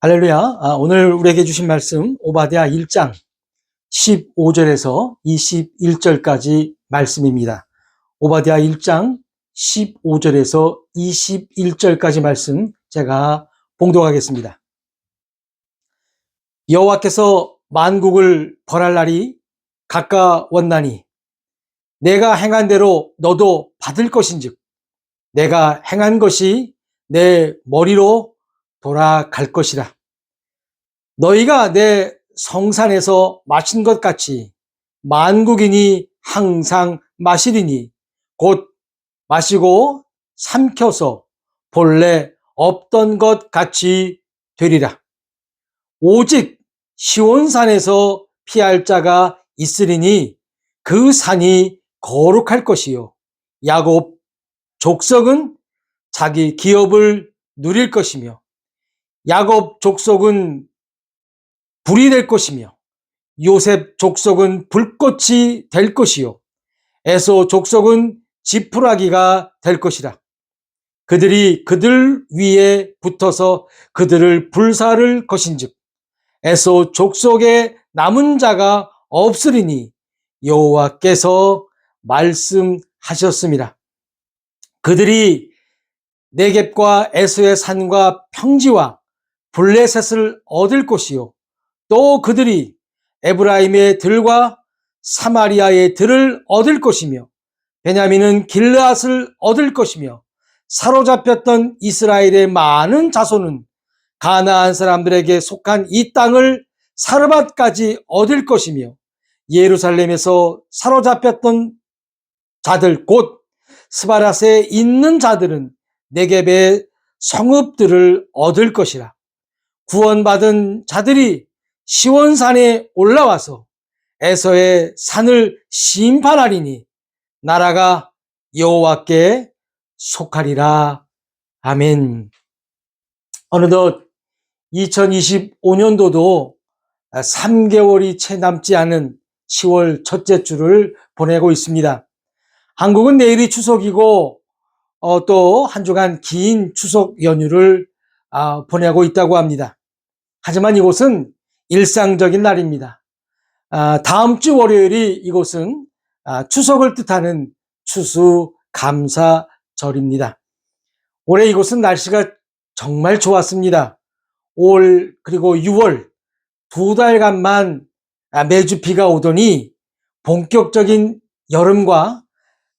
할렐루야. 오늘 우리에게 주신 말씀 오바댜 1장 15절에서 21절까지 말씀입니다. 오바댜 1장 15절에서 21절까지 말씀 제가 봉독하겠습니다. 여호와께서 만국을 벌할 날이 가까웠나니 내가 행한 대로 너도 받을 것인즉 내가 행한 것이 내 머리로 돌아갈 것이라. 너희가 내 성산에서 마신 것 같이 만국인이 항상 마시리니 곧 마시고 삼켜서 본래 없던 것 같이 되리라. 오직 시온산에서 피할 자가 있으리니 그 산이 거룩할 것이요 야곱 족속은 자기 기업을 누릴 것이며 야곱 족속은 불이 될 것이며 요셉 족속은 불꽃이 될 것이요 에서 족속은 지푸라기가 될 것이라. 그들이 그들 위에 붙어서 그들을 불사를 것인즉 에서 족속에 남은 자가 없으리니 여호와께서 말씀하셨습니다. 그들이 네겝과 에서의 산과 평지와 블레셋을 얻을 것이요 또 그들이 에브라임의 들과 사마리아의 들을 얻을 것이며 베냐민은 길르앗을 얻을 것이며 사로잡혔던 이스라엘의 많은 자손은 가나안 사람들에게 속한 이 땅을 사르밧까지 얻을 것이며 예루살렘에서 사로잡혔던 자들 곧 스바랏에 있는 자들은 네겝의 성읍들을 얻을 것이라. 구원받은 자들이 시온산에 올라와서 에서의 산을 심판하리니 나라가 여호와께 속하리라. 아멘. 어느덧 2025년도도 3개월이 채 남지 않은 10월 첫째 주를 보내고 있습니다. 한국은 내일이 추석이고 또 한 주간 긴 추석 연휴를 보내고 있다고 합니다. 하지만 이곳은 일상적인 날입니다. 다음 주 월요일이 이곳은 추석을 뜻하는 추수감사절입니다. 올해 이곳은 날씨가 정말 좋았습니다. 5월 그리고 6월 두 달간만 매주 비가 오더니 본격적인 여름과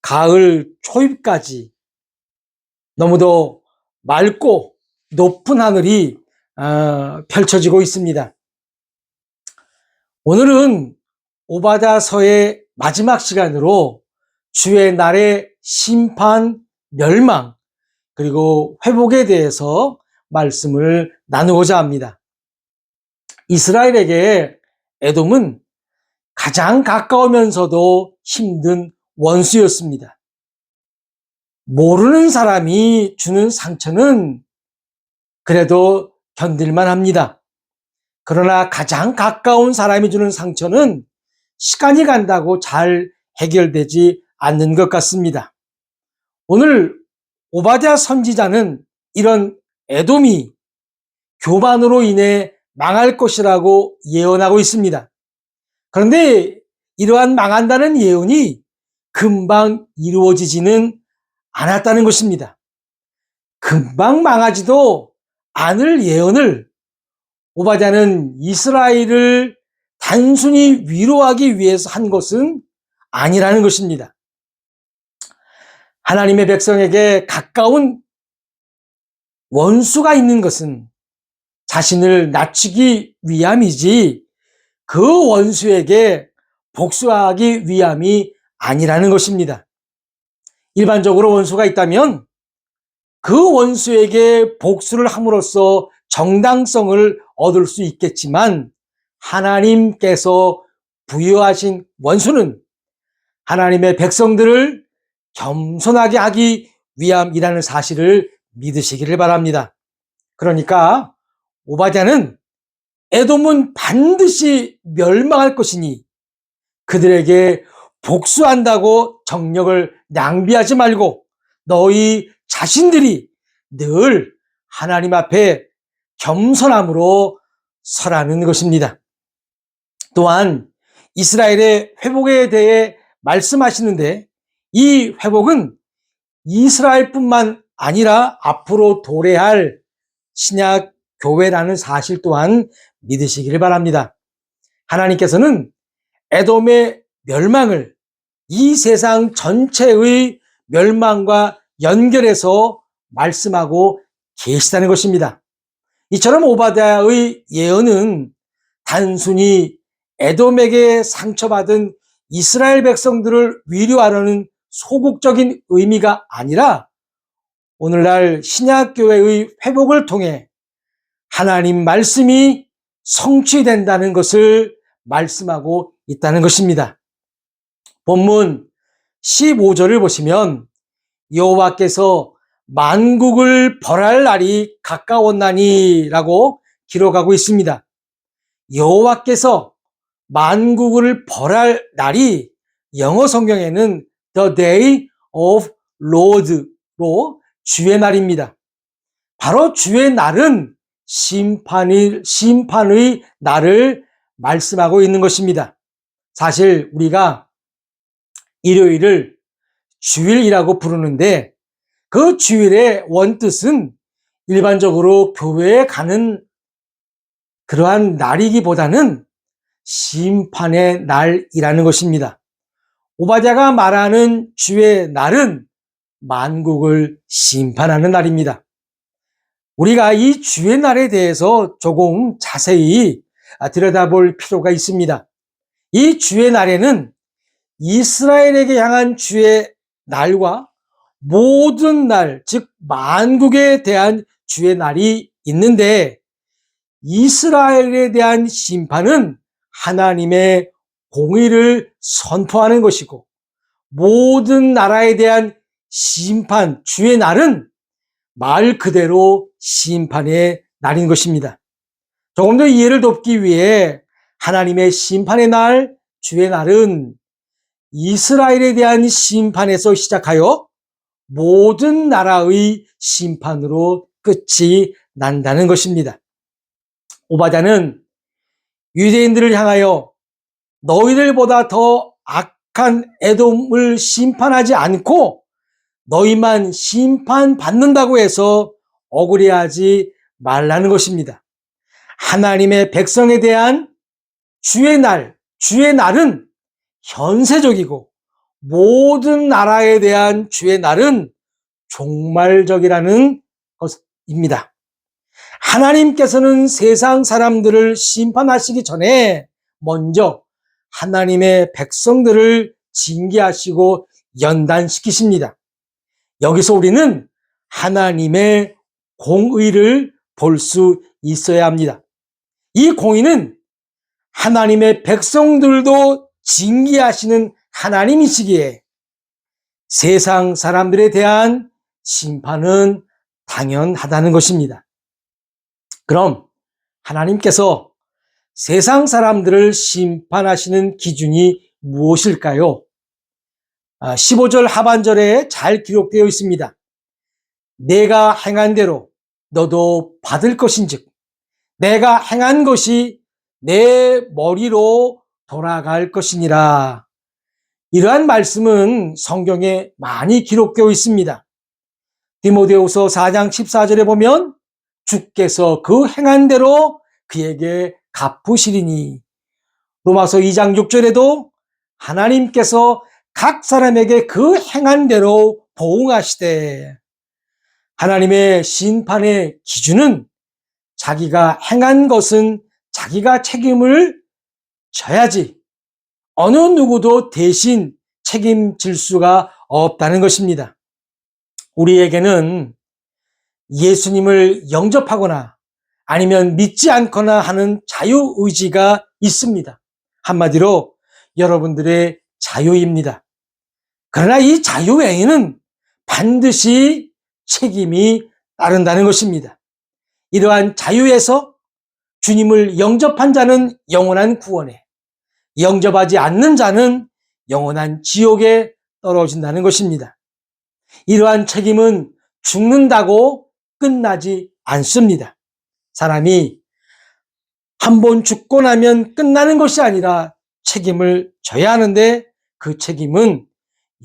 가을 초입까지 너무도 맑고 높은 하늘이 펼쳐지고 있습니다. 오늘은 오바댜서의 마지막 시간으로 주의 날의 심판, 멸망, 그리고 회복에 대해서 말씀을 나누고자 합니다. 이스라엘에게 에돔은 가장 가까우면서도 힘든 원수였습니다. 모르는 사람이 주는 상처는 그래도 견딜만 합니다. 그러나 가장 가까운 사람이 주는 상처는 시간이 간다고 잘 해결되지 않는 것 같습니다. 오늘 오바댜 선지자는 이런 에돔이 교만으로 인해 망할 것이라고 예언하고 있습니다. 그런데 이러한 망한다는 예언이 금방 이루어지지는 않았다는 것입니다. 금방 망하지도 않을 예언을 오바댜는 이스라엘을 단순히 위로하기 위해서 한 것은 아니라는 것입니다. 하나님의 백성에게 가까운 원수가 있는 것은 자신을 낮추기 위함이지 그 원수에게 복수하기 위함이 아니라는 것입니다. 일반적으로 원수가 있다면 그 원수에게 복수를 함으로써 정당성을 얻을 수 있겠지만 하나님께서 부여하신 원수는 하나님의 백성들을 겸손하게 하기 위함이라는 사실을 믿으시기를 바랍니다. 그러니까 오바댜는 에돔은 반드시 멸망할 것이니 그들에게 복수한다고 정력을 낭비하지 말고 너희 자신들이 늘 하나님 앞에 겸손함으로 서라는 것입니다. 또한 이스라엘의 회복에 대해 말씀하시는데 이 회복은 이스라엘뿐만 아니라 앞으로 도래할 신약 교회라는 사실 또한 믿으시기를 바랍니다. 하나님께서는 에돔의 멸망을 이 세상 전체의 멸망과 연결해서 말씀하고 계시다는 것입니다. 이처럼 오바댜의 예언은 단순히 에돔에게 상처받은 이스라엘 백성들을 위로하려는 소극적인 의미가 아니라 오늘날 신약교회의 회복을 통해 하나님 말씀이 성취된다는 것을 말씀하고 있다는 것입니다. 본문 15절을 보시면 여호와께서 만국을 벌할 날이 가까웠나니 라고 기록하고 있습니다. 여호와께서 만국을 벌할 날이 영어 성경에는 The Day of Lord로 주의 날입니다. 바로 주의 날은 심판의 날을 말씀하고 있는 것입니다. 사실 우리가 일요일을 주일이라고 부르는데 그 주일의 원뜻은 일반적으로 교회에 가는 그러한 날이기보다는 심판의 날이라는 것입니다. 오바댜가 말하는 주의 날은 만국을 심판하는 날입니다. 우리가 이 주의 날에 대해서 조금 자세히 들여다볼 필요가 있습니다. 이 주의 날에는 이스라엘에게 향한 주의 날과 모든 날, 즉 만국에 대한 주의 날이 있는데 이스라엘에 대한 심판은 하나님의 공의를 선포하는 것이고 모든 나라에 대한 심판, 주의 날은 말 그대로 심판의 날인 것입니다. 조금 더 이해를 돕기 위해 하나님의 심판의 날, 주의 날은 이스라엘에 대한 심판에서 시작하여 모든 나라의 심판으로 끝이 난다는 것입니다. 오바댜는 유대인들을 향하여 너희들보다 더 악한 에돔을 심판하지 않고 너희만 심판받는다고 해서 억울해하지 말라는 것입니다. 하나님의 백성에 대한 주의 날은 현세적이고 모든 나라에 대한 주의 날은 종말적이라는 것입니다. 하나님께서는 세상 사람들을 심판하시기 전에 먼저 하나님의 백성들을 징계하시고 연단시키십니다. 여기서 우리는 하나님의 공의를 볼 수 있어야 합니다. 이 공의는 하나님의 백성들도 징계하시는 하나님이시기에 세상 사람들에 대한 심판은 당연하다는 것입니다. 그럼 하나님께서 세상 사람들을 심판하시는 기준이 무엇일까요? 15절 하반절에 잘 기록되어 있습니다. 내가 행한 대로 너도 받을 것인즉 내가 행한 것이 내 머리로 돌아갈 것이니라. 이러한 말씀은 성경에 많이 기록되어 있습니다. 디모데후서 4장 14절에 보면 주께서 그 행한 대로 그에게 갚으시리니, 로마서 2장 6절에도 하나님께서 각 사람에게 그 행한 대로 보응하시되, 하나님의 심판의 기준은 자기가 행한 것은 자기가 책임을 져야지 어느 누구도 대신 책임질 수가 없다는 것입니다. 우리에게는 예수님을 영접하거나 아니면 믿지 않거나 하는 자유의지가 있습니다. 한마디로 여러분들의 자유입니다. 그러나 이 자유 외에는 반드시 책임이 따른다는 것입니다. 이러한 자유에서 주님을 영접한 자는 영원한 구원에, 영접하지 않는 자는 영원한 지옥에 떨어진다는 것입니다. 이러한 책임은 죽는다고 끝나지 않습니다. 사람이 한 번 죽고 나면 끝나는 것이 아니라 책임을 져야 하는데 그 책임은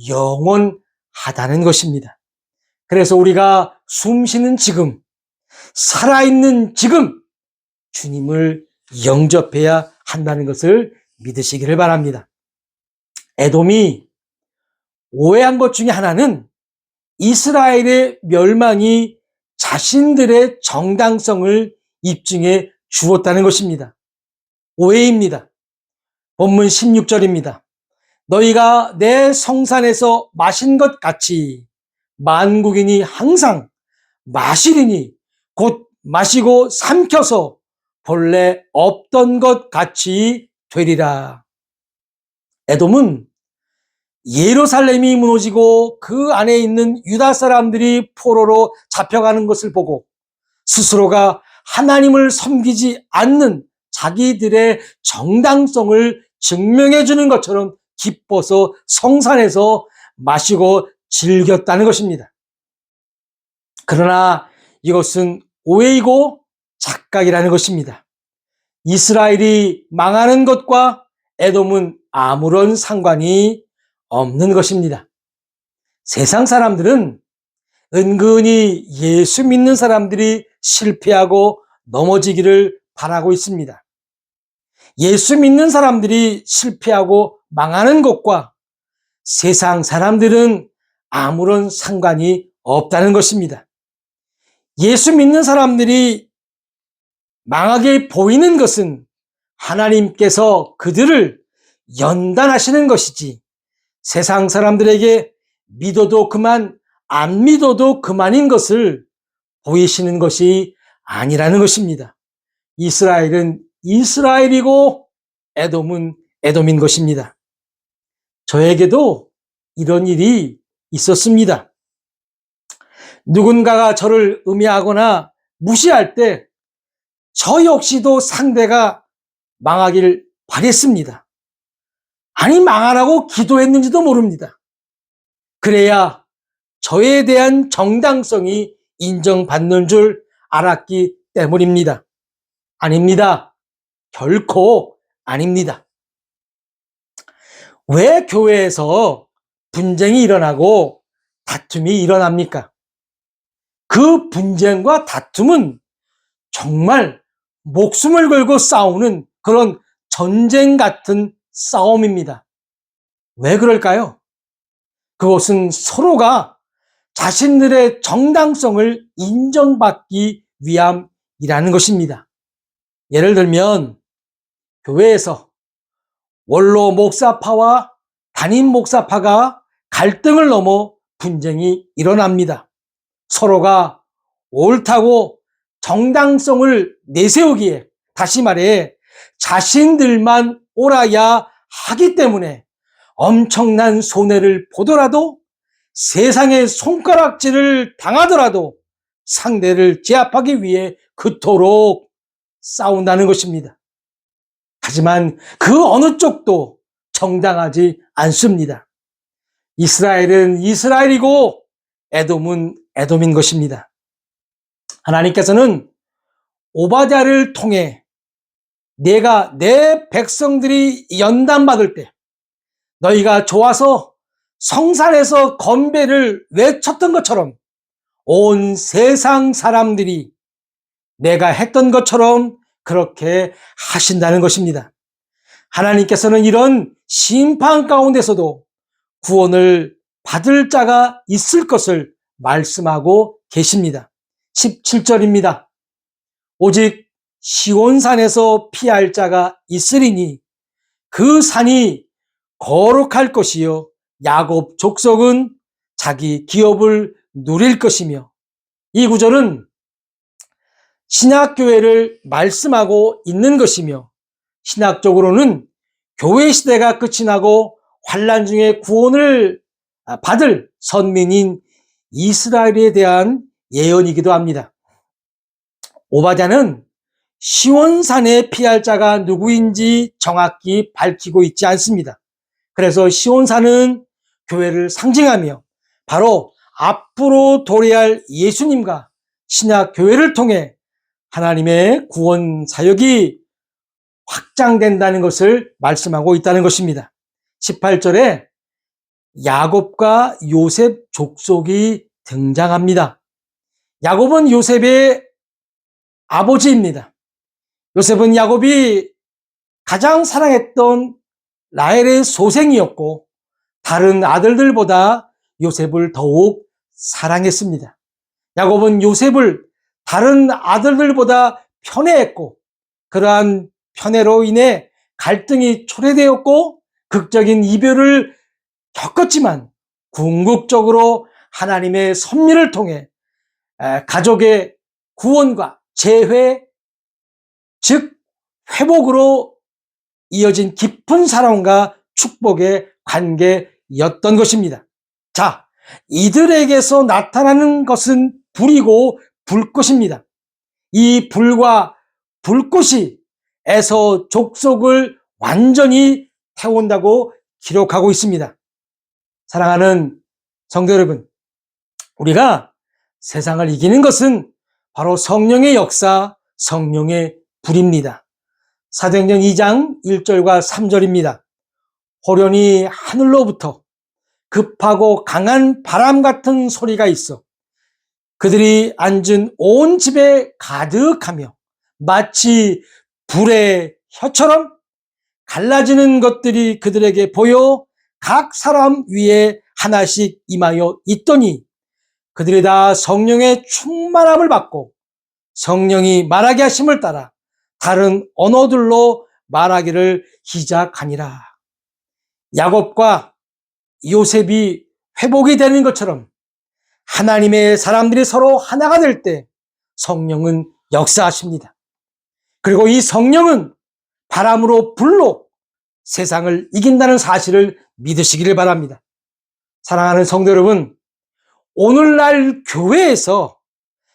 영원하다는 것입니다. 그래서 우리가 숨 쉬는 지금, 살아있는 지금 주님을 영접해야 한다는 것을 믿으시기를 바랍니다. 에돔이 오해한 것 중에 하나는 이스라엘의 멸망이 자신들의 정당성을 입증해 주었다는 것입니다. 오해입니다. 본문 16절입니다. 너희가 내 성산에서 마신 것 같이 만국인이 항상 마시리니 곧 마시고 삼켜서 본래 없던 것 같이 되리라. 에돔은 예루살렘이 무너지고 그 안에 있는 유다 사람들이 포로로 잡혀가는 것을 보고 스스로가 하나님을 섬기지 않는 자기들의 정당성을 증명해 주는 것처럼 기뻐서 성산에서 마시고 즐겼다는 것입니다. 그러나 이것은 오해이고 착각이라는 것입니다. 이스라엘이 망하는 것과 에돔은 아무런 상관이 없는 것입니다. 세상 사람들은 은근히 예수 믿는 사람들이 실패하고 넘어지기를 바라고 있습니다. 예수 믿는 사람들이 실패하고 망하는 것과 세상 사람들은 아무런 상관이 없다는 것입니다. 예수 믿는 사람들이 망하게 보이는 것은 하나님께서 그들을 연단하시는 것이지 세상 사람들에게 믿어도 그만 안 믿어도 그만인 것을 보이시는 것이 아니라는 것입니다. 이스라엘은 이스라엘이고 에돔은 에돔인 것입니다. 저에게도 이런 일이 있었습니다. 누군가가 저를 음해하거나 무시할 때 저 역시도 상대가 망하기를 바랬습니다. 아니 망하라고 기도했는지도 모릅니다. 그래야 저에 대한 정당성이 인정받는 줄 알았기 때문입니다. 아닙니다. 결코 아닙니다. 왜 교회에서 분쟁이 일어나고 다툼이 일어납니까? 그 분쟁과 다툼은 정말 목숨을 걸고 싸우는 그런 전쟁 같은 싸움입니다. 왜 그럴까요? 그것은 서로가 자신들의 정당성을 인정받기 위함이라는 것입니다. 예를 들면 교회에서 원로 목사파와 담임 목사파가 갈등을 넘어 분쟁이 일어납니다. 서로가 옳다고 정당성을 내세우기에, 다시 말해 자신들만 옳아야 하기 때문에 엄청난 손해를 보더라도 세상의 손가락질을 당하더라도 상대를 제압하기 위해 그토록 싸운다는 것입니다. 하지만 그 어느 쪽도 정당하지 않습니다. 이스라엘은 이스라엘이고 에돔은 에돔인 것입니다. 하나님께서는 오바댜를 통해 내가 내 백성들이 연단받을 때 너희가 좋아서 성산에서 건배를 외쳤던 것처럼 온 세상 사람들이 내가 했던 것처럼 그렇게 하신다는 것입니다. 하나님께서는 이런 심판 가운데서도 구원을 받을 자가 있을 것을 말씀하고 계십니다. 17절입니다. 오직 시온산에서 피할 자가 있으리니 그 산이 거룩할 것이요 야곱 족속은 자기 기업을 누릴 것이며, 이 구절은 신약교회를 말씀하고 있는 것이며 신학적으로는 교회 시대가 끝이 나고 환난 중에 구원을 받을 선민인 이스라엘에 대한 예언이기도 합니다. 오바댜는 시온산에 피할 자가 누구인지 정확히 밝히고 있지 않습니다. 그래서 시온산은 교회를 상징하며 바로 앞으로 도래할 예수님과 신약 교회를 통해 하나님의 구원 사역이 확장된다는 것을 말씀하고 있다는 것입니다. 18절에 야곱과 요셉 족속이 등장합니다. 야곱은 요셉의 아버지입니다. 요셉은 야곱이 가장 사랑했던 라헬의 소생이었고 다른 아들들보다 요셉을 더욱 사랑했습니다. 야곱은 요셉을 다른 아들들보다 편애했고 그러한 편애로 인해 갈등이 초래되었고 극적인 이별을 겪었지만 궁극적으로 하나님의 섭리를 통해 가족의 구원과 재회, 즉 회복으로 이어진 깊은 사랑과 축복의 관계였던 것입니다. 자, 이들에게서 나타나는 것은 불이고 불꽃입니다. 이 불과 불꽃이 에서 족속을 완전히 태운다고 기록하고 있습니다. 사랑하는 성도 여러분, 우리가 세상을 이기는 것은 바로 성령의 역사, 성령의 불입니다. 사도행전 2장 1절과 3절입니다. 호련히 하늘로부터 급하고 강한 바람 같은 소리가 있어 그들이 앉은 온 집에 가득하며 마치 불의 혀처럼 갈라지는 것들이 그들에게 보여 각 사람 위에 하나씩 임하여 있더니 그들이 다 성령의 충만함을 받고 성령이 말하게 하심을 따라 다른 언어들로 말하기를 시작하니라. 야곱과 요셉이 회복이 되는 것처럼 하나님의 사람들이 서로 하나가 될 때 성령은 역사하십니다. 그리고 이 성령은 바람으로 불로 세상을 이긴다는 사실을 믿으시기를 바랍니다. 사랑하는 성도 여러분, 오늘날 교회에서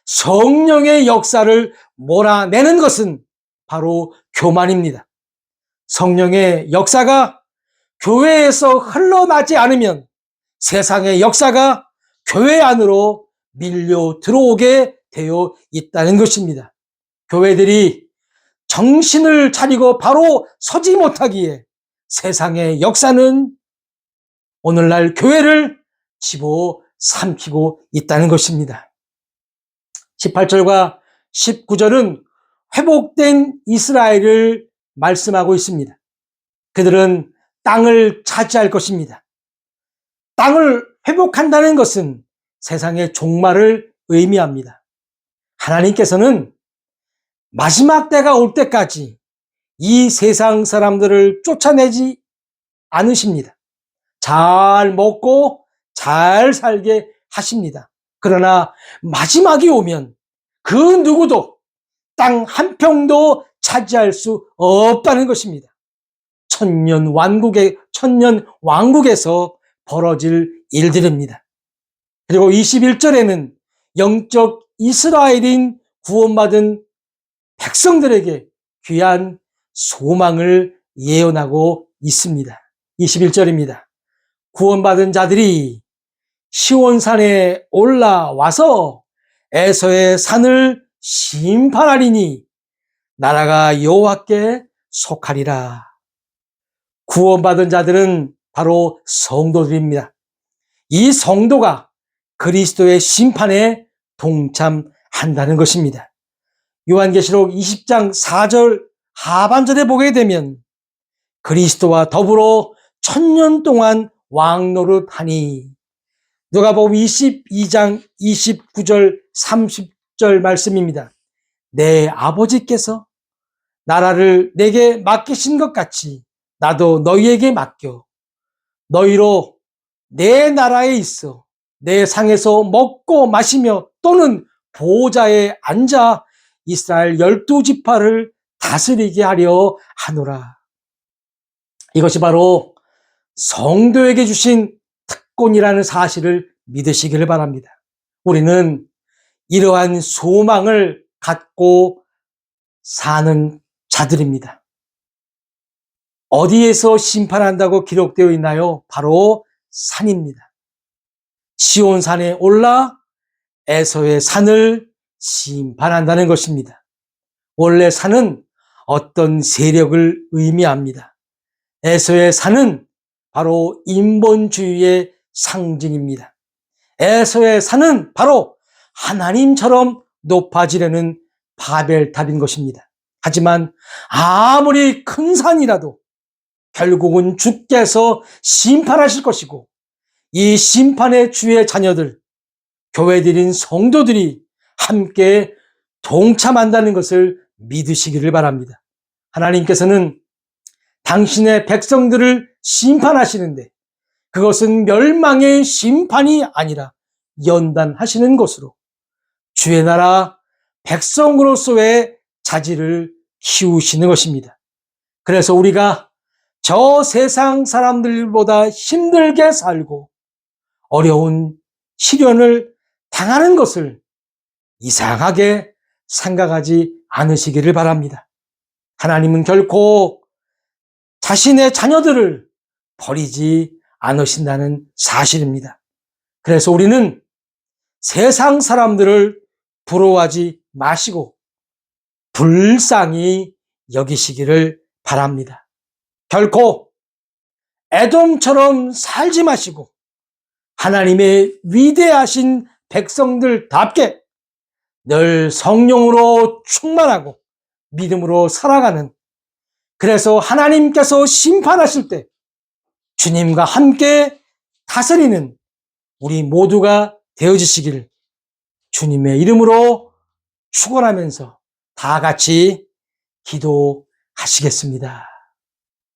성령의 역사를 몰아내는 것은 바로 교만입니다. 성령의 역사가 교회에서 흘러나지 않으면 세상의 역사가 교회 안으로 밀려 들어오게 되어 있다는 것입니다. 교회들이 정신을 차리고 바로 서지 못하기에 세상의 역사는 오늘날 교회를 집어삼키고 있다는 것입니다. 18절과 19절은 회복된 이스라엘을 말씀하고 있습니다. 그들은 땅을 차지할 것입니다. 땅을 회복한다는 것은 세상의 종말을 의미합니다. 하나님께서는 마지막 때가 올 때까지 이 세상 사람들을 쫓아내지 않으십니다. 잘 먹고 잘 살게 하십니다. 그러나 마지막이 오면 그 누구도 땅 한 평도 차지할 수 없다는 것입니다. 천년 왕국에서 벌어질 일들입니다. 그리고 21절에는 영적 이스라엘인 구원받은 백성들에게 귀한 소망을 예언하고 있습니다. 21절입니다. 구원받은 자들이 시온산에 올라와서 에서의 산을 심판하리니 나라가 여호와께 속하리라. 구원받은 자들은 바로 성도들입니다. 이 성도가 그리스도의 심판에 동참한다는 것입니다. 요한계시록 20장 4절 하반절에 보게 되면 그리스도와 더불어 1000년 동안 왕노릇하니, 누가복음 22장 29절 30절 말씀입니다. 내 아버지께서 나라를 내게 맡기신 것 같이 나도 너희에게 맡겨 너희로 내 나라에 있어 내 상에서 먹고 마시며 또는 보좌에 앉아 이스라엘 12지파를 다스리게 하려 하노라. 이것이 바로 성도에게 주신 특권이라는 사실을 믿으시기를 바랍니다. 우리는 이러한 소망을 갖고 사는 자들입니다. 어디에서 심판한다고 기록되어 있나요? 바로 산입니다. 시온산에 올라 에서의 산을 심판한다는 것입니다. 원래 산은 어떤 세력을 의미합니다. 에서의 산은 바로 인본주의의 상징입니다. 에서의 산은 바로 하나님처럼 높아지려는 바벨탑인 것입니다. 하지만 아무리 큰 산이라도 결국은 주께서 심판하실 것이고, 이 심판의 주의 자녀들, 교회들인 성도들이 함께 동참한다는 것을 믿으시기를 바랍니다. 하나님께서는 당신의 백성들을 심판하시는데 그것은 멸망의 심판이 아니라 연단하시는 것으로 주의 나라 백성으로서의 자질을 키우시는 것입니다. 그래서 우리가 저 세상 사람들보다 힘들게 살고 어려운 시련을 당하는 것을 이상하게 생각하지 않으시기를 바랍니다. 하나님은 결코 자신의 자녀들을 버리지 않으신다는 사실입니다. 그래서 우리는 세상 사람들을 부러워하지 마시고 불쌍히 여기시기를 바랍니다. 결코 에돔처럼 살지 마시고 하나님의 위대하신 백성들답게 늘 성령으로 충만하고 믿음으로 살아가는, 그래서 하나님께서 심판하실 때 주님과 함께 다스리는 우리 모두가 되어지시기를 주님의 이름으로 축원하면서 다 같이 기도하시겠습니다.